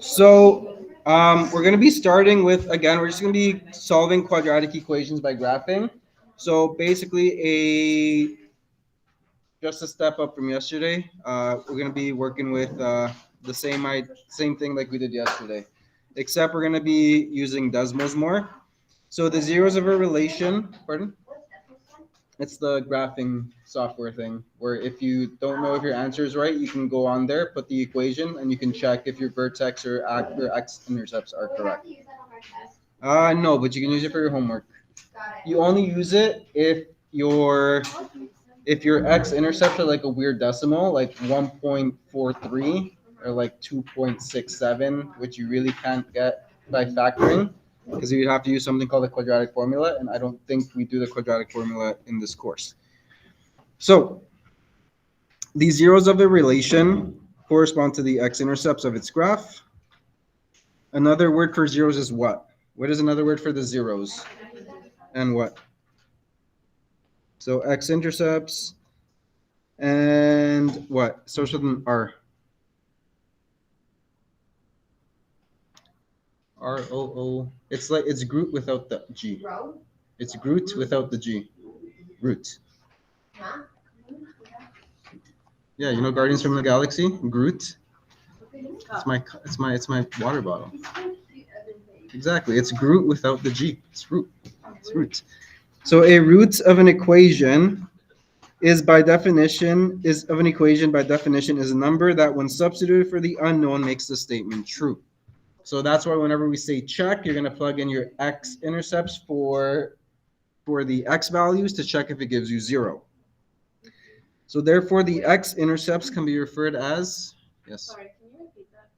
So we're going to be starting with, again, we're just going to be solving quadratic equations by graphing. So basically just a step up from yesterday. We're going to be working with the same thing like we did yesterday, except we're going to be using decimals more. So the zeros of a relation, pardon? It's the graphing software thing where if you don't know if your answer is right, you can go on there, put the equation, and you can check if your vertex or your X intercepts are correct. No, but you can use it for your homework. You only use it if your X intercepts are like a weird decimal, like 1.43 or like 2.67, which you really can't get by factoring, because you'd have to use something called the quadratic formula, and I don't think we do the quadratic formula in this course. So the zeros of the relation correspond to the x-intercepts of its graph. Another word for zeros is what? What is another word for the zeros? And what? So x-intercepts and what? Starts with an R. R-O-O. It's like it's Groot without the G. It's Groot without the G. Groot. Yeah, you know Guardians from the Galaxy? Groot. It's my water bottle. Exactly. It's Groot without the G. It's root. It's root. So a root of an equation is a number that when substituted for the unknown makes the statement true. So that's why whenever we say check, you're going to plug in your x-intercepts for the x values to check if it gives you 0. So therefore, the x-intercepts can be referred as, yes? Sorry, can you repeat that?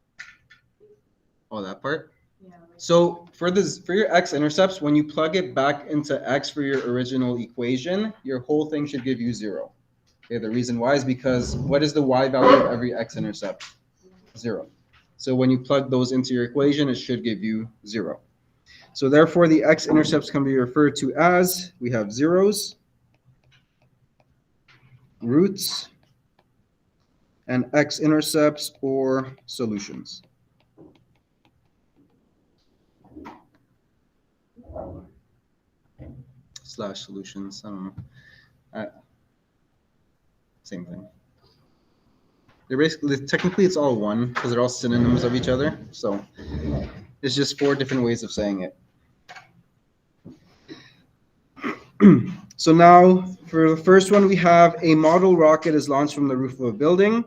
Oh, that part? Yeah. So for your x-intercepts, when you plug it back into x for your original equation, your whole thing should give you 0. Okay, the reason why is because what is the y value of every x-intercept? 0. So when you plug those into your equation, it should give you 0. So therefore, the x-intercepts can be referred to as, we have zeros, roots, and x-intercepts or solutions. Slash solutions, I don't know. Same thing. They're basically, technically it's all one because they're all synonyms of each other. So it's just 4 different ways of saying it. So now for the first one, we have a model rocket is launched from the roof of a building.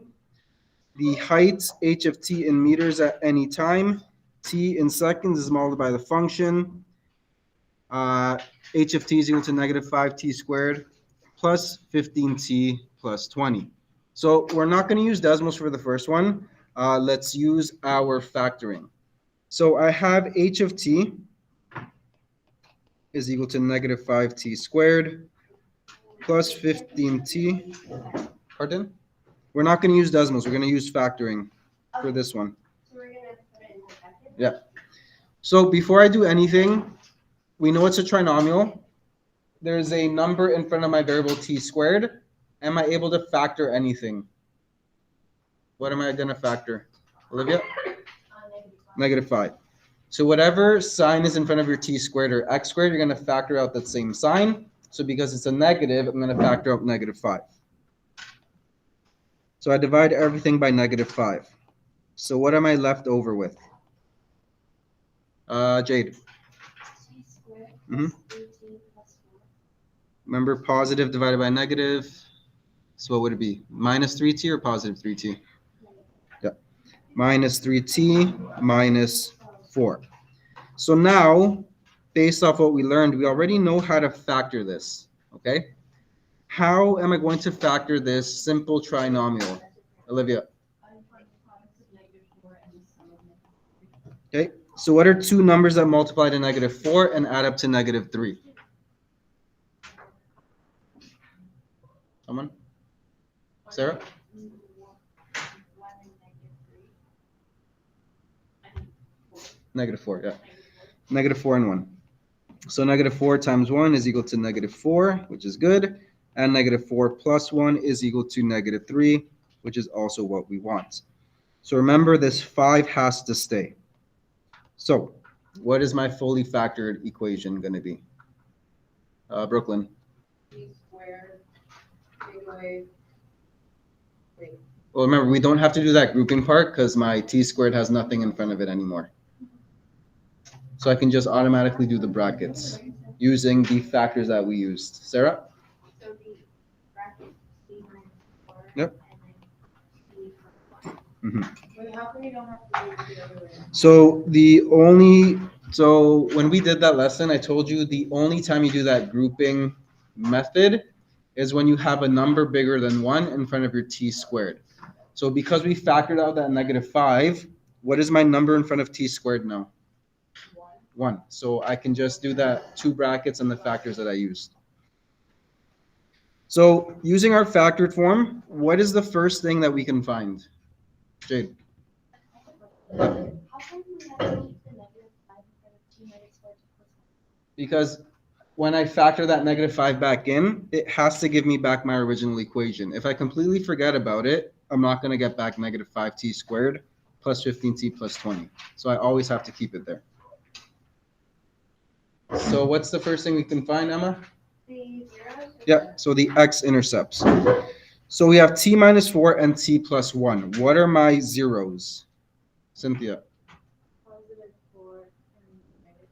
The height h of t in meters at any time, t in seconds is modeled by the function. H of t is equal to negative 5t squared plus 15t plus 20. So we're not going to use decimals for the first one. Let's use our factoring. So I have h of t is equal to negative 5t squared plus 15t. Pardon? We're not going to use decimals. We're going to use factoring for this one. So we're going to put it into brackets? Yeah. So before I do anything, we know it's a trinomial. There's a number in front of my variable t squared. Am I able to factor anything? What am I going to factor? Olivia? Negative 5. So whatever sign is in front of your t squared or x squared, you're going to factor out that same sign. So because it's a negative, I'm going to factor out negative 5. So I divide everything by negative 5. So what am I left over with? Jade. Mm-hmm. Remember positive divided by negative. So what would it be? Minus 3t or positive 3t? Yeah. Minus 3t minus 4. So now, based off what we learned, we already know how to factor this. Okay? How am I going to factor this simple trinomial? Olivia. Okay. So what are 2 numbers that multiply to negative 4 and add up to negative 3? Someone? Sarah? Negative 4, yeah. Negative 4 and 1. So negative 4 times 1 is equal to negative 4, which is good. And negative 4 plus 1 is equal to negative 3, which is also what we want. So remember, this 5 has to stay. So what is my fully factored equation going to be? Brooklyn. T squared, take away. Wait. Well, remember, we don't have to do that grouping part because my t squared has nothing in front of it anymore. So I can just automatically do the brackets using the factors that we used. Sarah? So the bracket C minus 4. Yep. And then C plus 1. Mm-hmm. Wait, how come you don't have to do it the other way? So when we did that lesson, I told you the only time you do that grouping method is when you have a number bigger than 1 in front of your t squared. So because we factored out that -5, what is my number in front of t squared now? 1. So I can just do that 2 brackets and the factors that I used. So using our factored form, what is the first thing that we can find? Jade. How come we have to keep the -5 instead of T minus 4 to plus 1? Because when I factor that -5 back in, it has to give me back my original equation. If I completely forget about it, I'm not going to get back -5t squared plus 15t plus 20. So I always have to keep it there. So what's the first thing we can find, Emma? The zeros? Yeah, so the X intercepts. So we have t minus 4 and t plus 1. What are my zeros? Cynthia. Positive 4 and negative.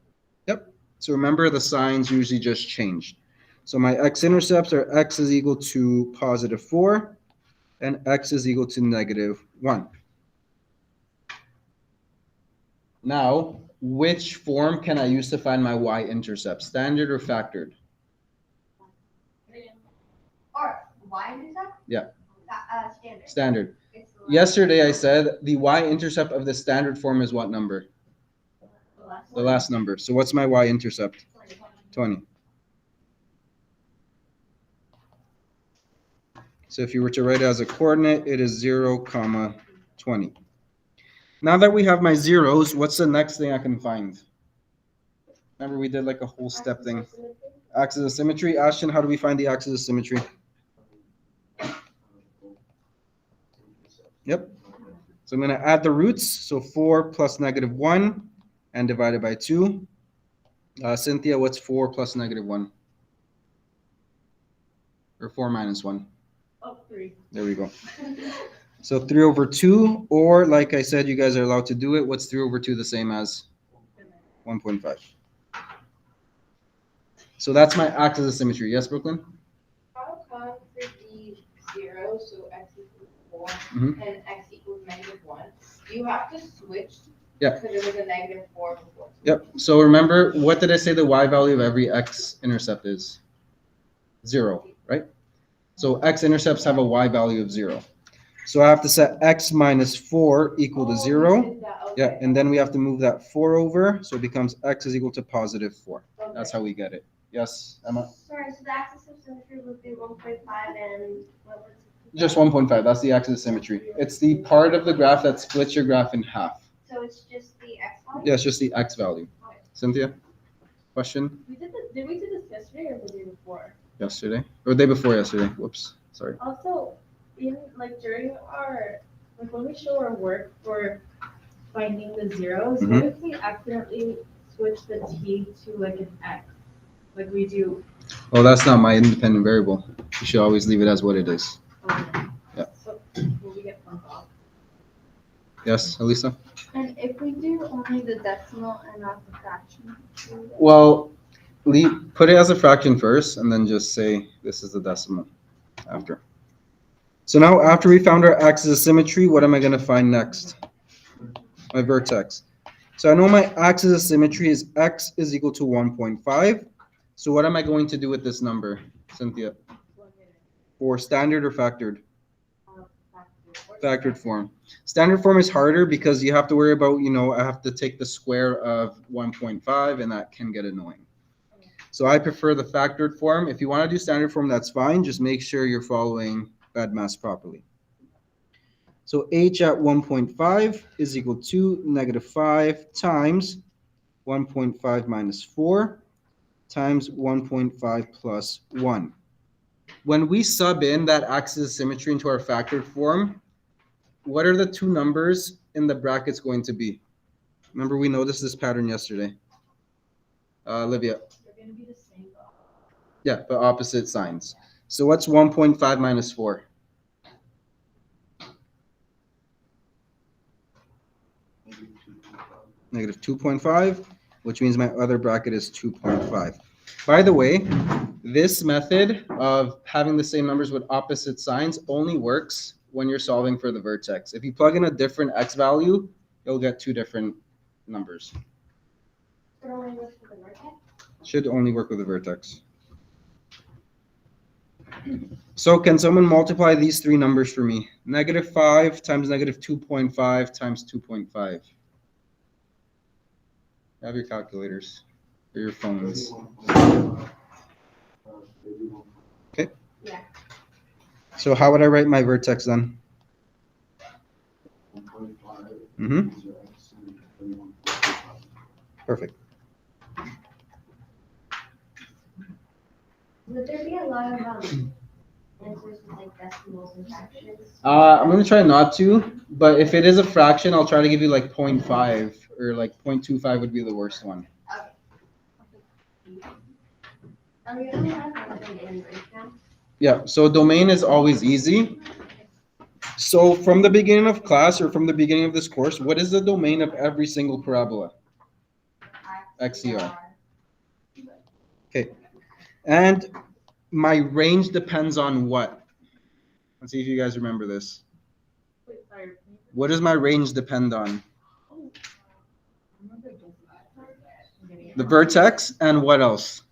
Yep. So remember, the signs usually just change. So my X intercepts are x is equal to positive 4 and x is equal to -1. Now, which form can I use to find my Y-intercept? Standard or factored? Or Y-intercept? Yeah. Standard. Standard. It's the Yesterday I said the Y-intercept of the standard form is what number? last The one. last number. So what's my Y-intercept? 20. So if you were to write it as a coordinate, it is 0, 20. Now that we have my zeros, what's the next thing I can find? Remember, we did like a whole step thing. Axis of symmetry. Ashton, how do we find the axis of symmetry? Yep. So I'm going to add the roots. So 4 plus -1 and divided by 2. Cynthia, what's 4 plus -1? Or 4 minus 1? Oh, 3. There we go. So 3 over 2, or like I said, you guys are allowed to do it. What's 3 over 2 the same as? 1.5. So that's my axis of symmetry. Yes, Brooklyn? How come for the 0, so x equals 4, Mhm. and x equals -1, you have to switch? Yeah. Because it was a -4 before. Yep. So remember, what did I say the y value of every x intercept is? 0, right? So x intercepts have a y value of 0. So I have to set x minus 4 equal to 0. Yeah, and then we have to move that 4 over, so it becomes x is equal to positive 4. That's how we get it. Yes, Emma? Sorry, so the axis of symmetry would be 1.5 and what was it? Just 1.5. That's the axis of symmetry. It's the part of the graph that splits your graph in half. So it's just the x value? Yeah, it's just the x value. Cynthia? Question? Did we do this yesterday or the day before? Yesterday? Or the day before yesterday. Whoops. Sorry. Also, in during our when we show our work for finding the zeros, Mhm. what if we accidentally switch the t to an x, like we do? Oh, that's not my independent variable. You should always leave it as what it is. Yeah. So will we get bumped off? Yes, Elisa? And if we do only the decimal and not the fraction? Well, put it as a fraction first, and then just say this is the decimal after. So now after we found our axis of symmetry, what am I going to find next? My vertex. So I know my axis of symmetry is x is equal to 1.5. So what am I going to do with this number, Cynthia? For standard or factored? Factored form. Standard form is harder because you have to worry about, I have to take the square of 1.5, and that can get annoying. So I prefer the factored form. If you want to do standard form, that's fine. Just make sure you're following bad math properly. So h at 1.5 is equal to -5 times 1.5 minus 4 times 1.5 plus 1. When we sub in that axis of symmetry into our factored form, what are the two numbers in the brackets going to be? Remember, we noticed this pattern yesterday. Olivia. They're gonna be the same. Yeah, but opposite signs. So what's 1.5 minus 4? Negative 2.5, which means my other bracket is 2.5. By the way, this method of having the same numbers with opposite signs only works when you're solving for the vertex. If you plug in a different x value, you'll get two different numbers. It only works for the vertex? Should only work with the vertex. So can someone multiply these three numbers for me? Negative 5 times negative 2.5 times 2.5. Have your calculators or your phones. Okay. Yeah. So how would I write my vertex then? Perfect. Would there be a lot of answers with like decimals and fractions? I'm gonna try not to, but if it is a fraction, I'll try to give you like 0.5 or like 0.25 would be the worst one. Oh, you only have one in right now? Yeah, so domain is always easy. So from the beginning of class or from the beginning of this course, what is the domain of every single parabola? XCR. Okay. And my range depends on what? Let's see if you guys remember this. Wait, sorry. What does my range depend on? The vertex and what else?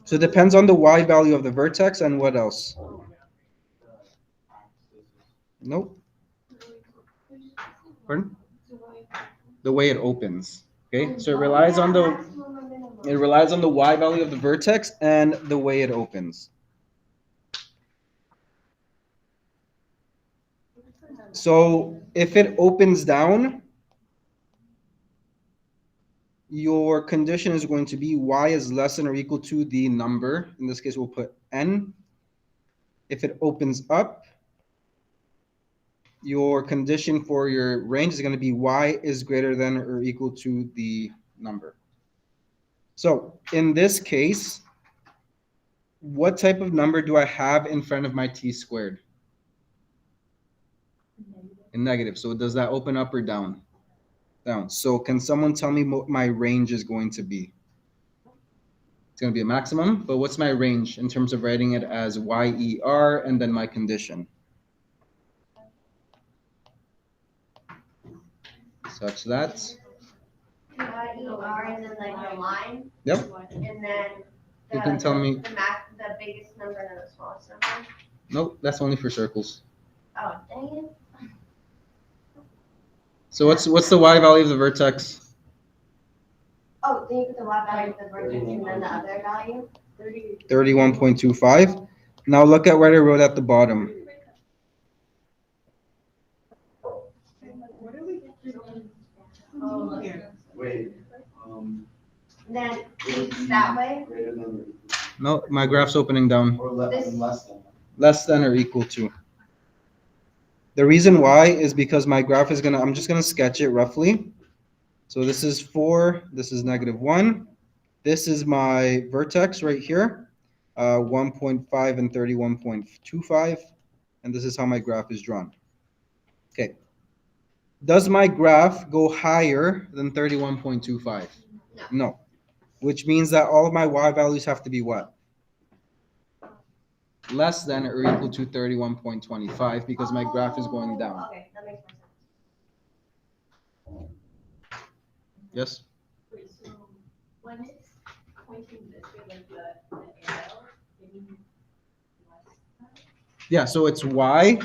So it depends on the y value of the vertex and what else? Nope. Pardon? The way it opens. Okay, so it relies on the y value of the vertex and the way it opens. So if it opens down, your condition is going to be y is less than or equal to the number. In this case, we'll put n. If it opens up, your condition for your range is going to be y is greater than or equal to the number. So in this case, what type of number do I have in front of my t squared? In negative. So does that open up or down? Down. So can someone tell me what my range is going to be? It's going to be a maximum, but what's my range in terms of writing it as YER and then my condition? Such that? YER and then like the line. Yep. And then You can tell me. the biggest number and the smallest number. Nope, that's only for circles. Oh, dang it. So what's the y value of the vertex? Oh, then you put the y value of the vertex and then the other value? 31.25. Now look at what I wrote at the bottom. Oh, here. Wait. Then it's that way? No, my graph's opening down. Or less than. Less than or equal to. The reason why is because my graph is I'm just gonna sketch it roughly. So this is 4, this is negative 1. This is my vertex right here, 1.5 and 31.25. And this is how my graph is drawn. Okay. Does my graph go higher than 31.25? No. Which means that all of my y values have to be what? Less than or equal to 31.25 because my graph is going down. Okay, that makes more sense. Yes? Wait, so when it's pointing this way, like the arrow, it means less than? Yeah, so it's y.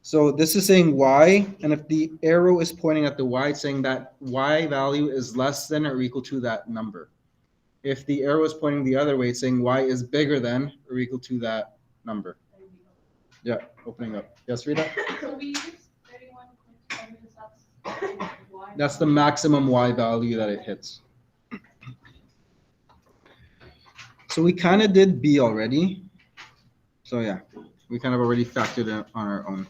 So this is saying y, and if the arrow is pointing at the y, it's saying that y value is less than or equal to that number. If the arrow is pointing the other way, it's saying y is bigger than or equal to that number. Yeah, opening up. Yes, Rita? So we use 31.5 minus y. That's the maximum y value that it hits. So we kind of did B already. So yeah, we kind of already factored it on our own.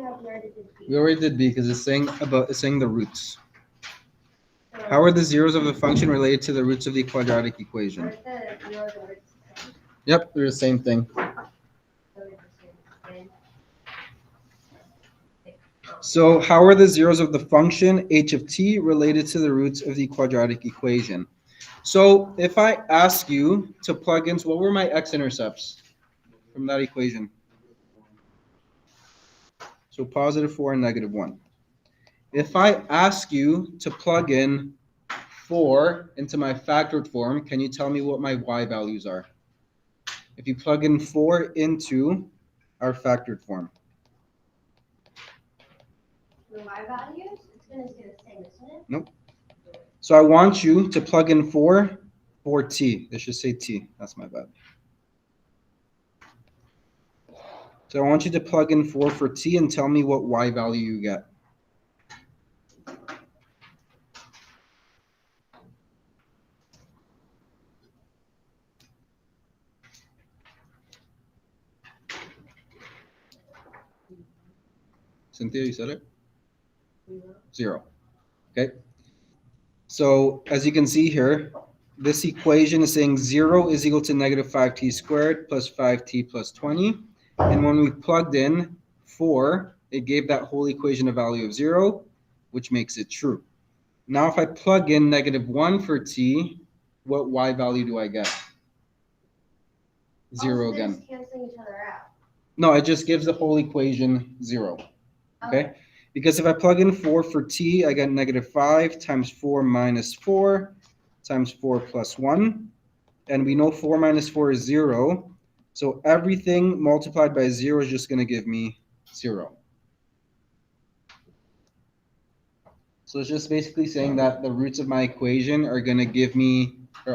no, we already did B. We already did B because it's saying the roots. How are the zeros of the function related to the roots of the quadratic equation? Aren't the zeros and roots the same? Yep, they're the same thing. So they're the same. So how are the zeros of the function h of t related to the roots of the quadratic equation? So if I ask you to plug in, so what were my x-intercepts from that equation? So positive 4 and negative 1. If I ask you to plug in 4 into my factored form, can you tell me what my y values are? If you plug in 4 into our factored form. The y values, it's gonna stay the same, isn't it? Nope. So I want you to plug in 4 for t. It should say t. That's my bad. So I want you to plug in 4 for t and tell me what y value you get. Cynthia, you said it? 0. Okay. So as you can see here, this equation is saying 0 is equal to negative 5t squared plus 5t plus 20. And when we plugged in 4, it gave that whole equation a value of 0, which makes it true. Now if I plug in negative 1 for t, what y value do I get? 0 Oh, so they're again. just canceling each other out. No, it just gives the whole equation 0. Okay? Because if I plug in 4 for t, I get negative 5 times 4 minus 4 times 4 plus 1. And we know 4 minus 4 is 0. So everything multiplied by 0 is just going to give me 0. So it's just basically saying that the roots of my equation are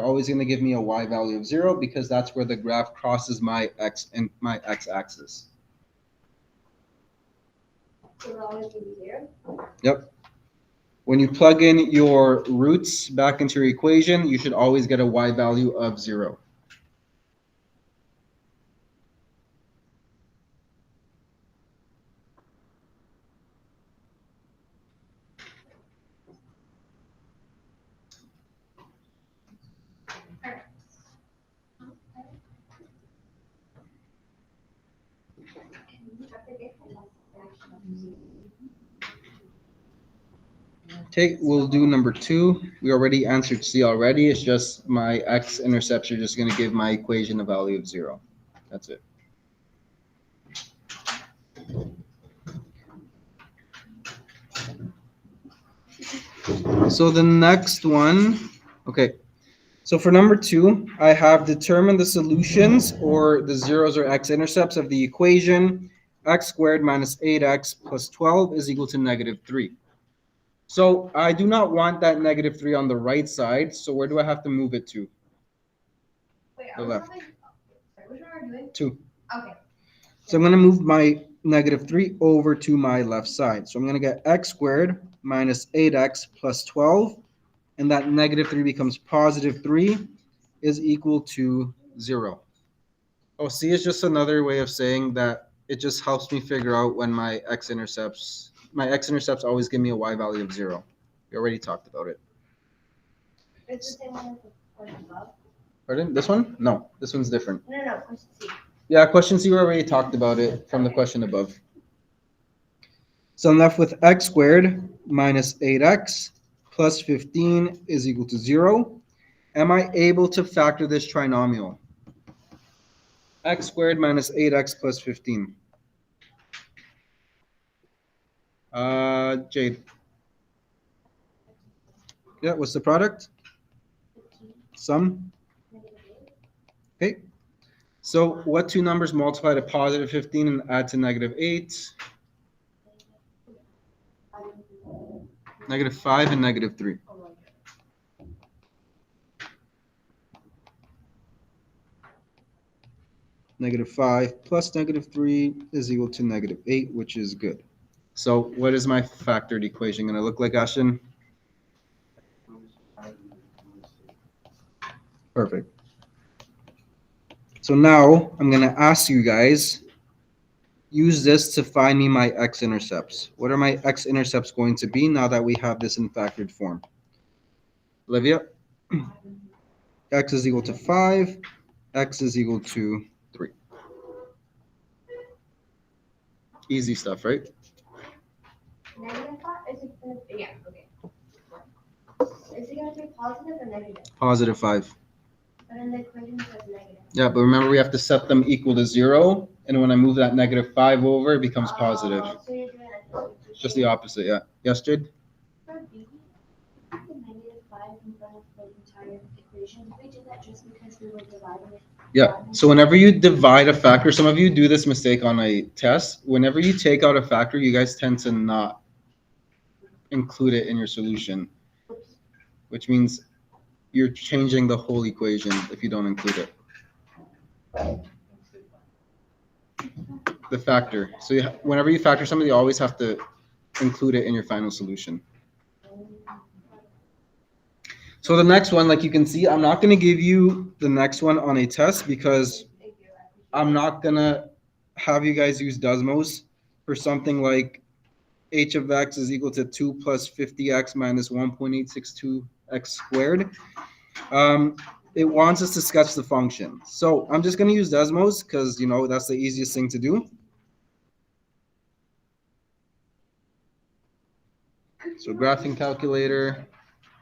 always going to give me a y value of 0 because that's where the graph crosses my x and my x-axis. So it'll always be 0? Yep. When you plug in your roots back into your equation, you should always get a y value of 0. Okay, we'll do number 2. We already answered C already. It's just my x-intercepts are just going to give my equation a value of 0. That's it. So the next one, okay. So for number 2, I have determined the solutions or the zeros or x-intercepts of the equation x squared minus 8x plus 12 is equal to negative 3. So I do not want that negative 3 on the right side. So where do I have to move it to? Wait, The are we left. solving? Sorry, which one are we doing? 2. Okay. So I'm going to move my negative 3 over to my left side. So I'm going to get x squared minus 8x plus 12. And that negative 3 becomes positive 3 is equal to 0. Oh, C is just another way of saying that it just helps me figure out when my x-intercepts always give me a y value of 0. We already talked about it. It's the same one as the question above? Pardon? This one? No, this one's different. No, question C. Yeah, question C, we already talked about it from the question above. So I'm left with x squared minus 8x plus 15 is equal to 0. Am I able to factor this trinomial? X squared minus 8x plus 15. Jade. Yeah, what's the product? 15, Sum. -8. Okay. So what two numbers multiply to positive 15 and add to negative 8? Negative 5 and negative 3. Negative 5 plus negative 3 is equal to negative 8, which is good. So what is my factored equation going to look like, Ashton? Perfect. So now I'm going to ask you guys use this to find me my x-intercepts. What are my x-intercepts going to be now that we have this in factored form? Olivia? X is equal to 5, x is equal to 3. Easy stuff, right? Negative 5? Is it gonna, yeah, okay. Is it gonna be positive or negative? Positive 5. But in the equation it says negative. Yeah, but remember we have to set them equal to 0, and when I move that negative 5 over, it becomes positive. So you're doing it It's just the opposite, yeah. Yes, Jade? for B, the negative 5 in front of the entire equation. We did that just because we were dividing it. Yeah, so whenever you divide a factor, some of you do this mistake on a test. Whenever you take out a factor, you guys tend to not include it in your solution, which means you're changing the whole equation if you don't include it. The factor. So whenever you factor something, you always have to include it in your final solution. So the next one, like you can see, I'm not going to give you the next one on a test because I'm not going to have you guys use Desmos for something like h of x is equal to 2 plus 50x minus 1.862x squared. It wants us to sketch the function. So I'm just going to use Desmos because, you know, that's the easiest thing to do. So graphing calculator,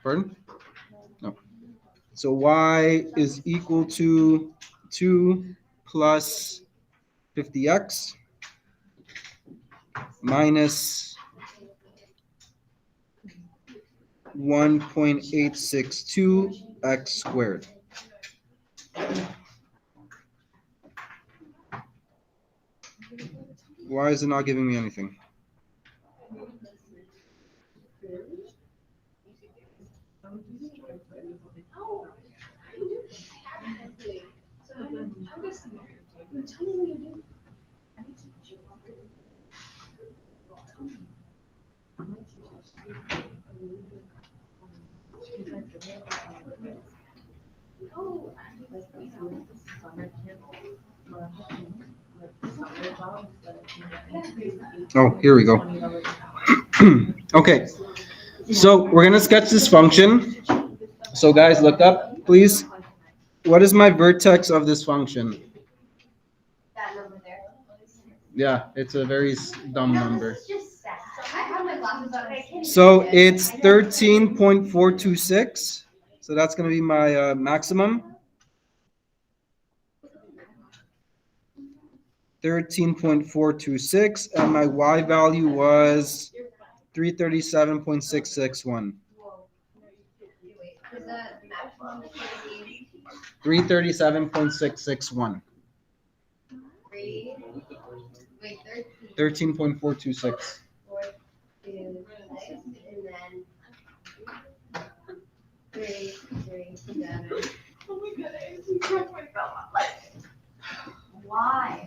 pardon? No. So y is equal to 2 plus 50x minus 1.862x squared. Why is it not giving me anything? Oh, here we go. Okay, so we're going to sketch this function. So guys, look up, please. What is my vertex of this function? That number there. Yeah, it's a very dumb number. This is just sad. I have my glasses on. I can't So even see it. it's 13.426. So that's going to be my maximum. 13.426, and my y value was 337.661. Wait, is that maximum 337.661. 3? Wait, 13.426. 4, 2, 6, and then 3, 7. Oh my goodness, you cracked my bell. Why?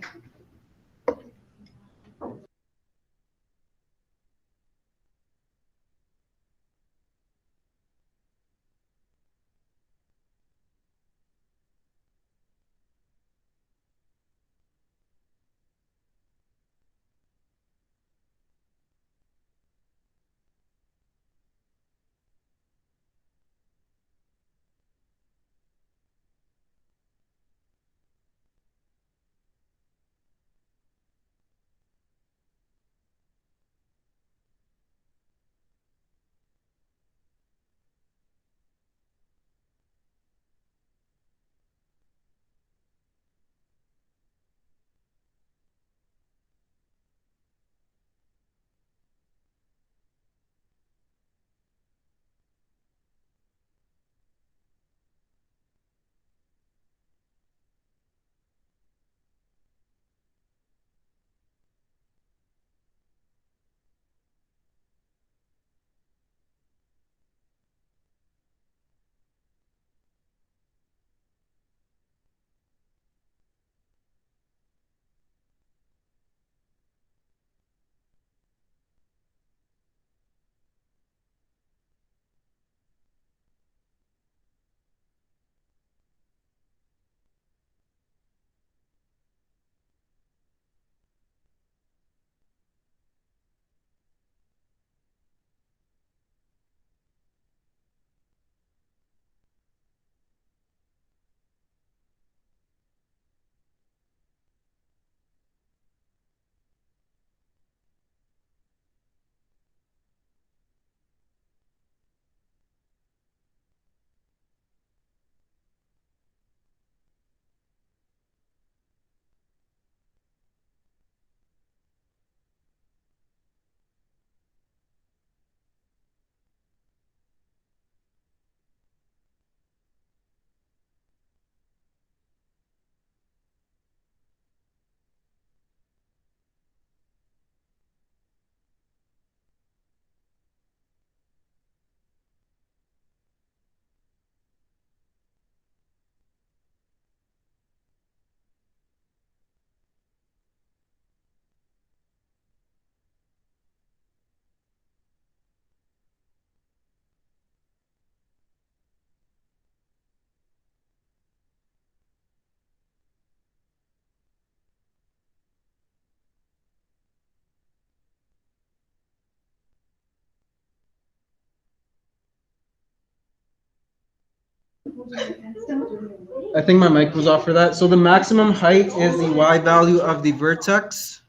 I think my mic was off for that. So the maximum height is the y value of the vertex.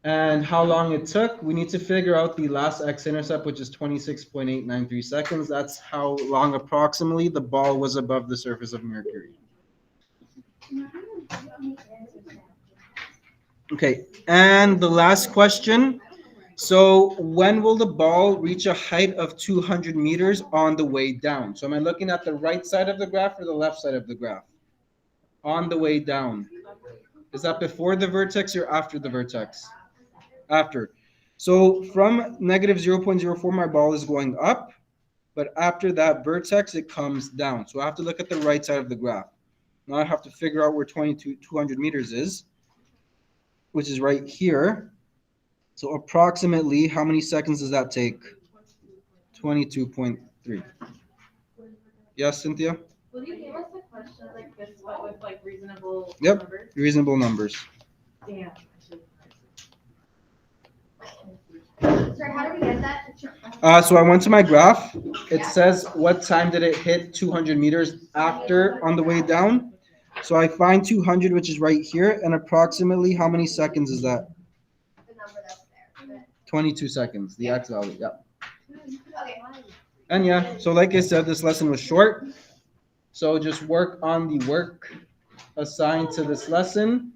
And how long it took, we need to figure out the last x-intercept, which is 26.893 seconds. That's how long approximately the ball was above the surface of Mercury. Okay, and the last question. So when will the ball reach a height of 200 meters on the way down? So am I looking at the right side of the graph or the left side of the graph? On the way down. Is that before the vertex or after the vertex? After. So from negative 0.04, my ball is going up, but after that vertex, it comes down. So I have to look at the right side of the graph. Now I have to figure out where 200 meters is, which is right here. So approximately, how many seconds does that take? 22.3. Yes, Cynthia? Will you give us a question like this, but with like reasonable Yep. numbers? Reasonable numbers. Yeah. Sorry, how do we get that? So I went to my graph. It says what time did it hit 200 meters after on the way down. So I find 200, which is right here, and approximately how many seconds is that? The number that's there. 22 seconds, the x value, yeah. Okay. And yeah, so like I said, this lesson was short. So just work on the work assigned to this lesson.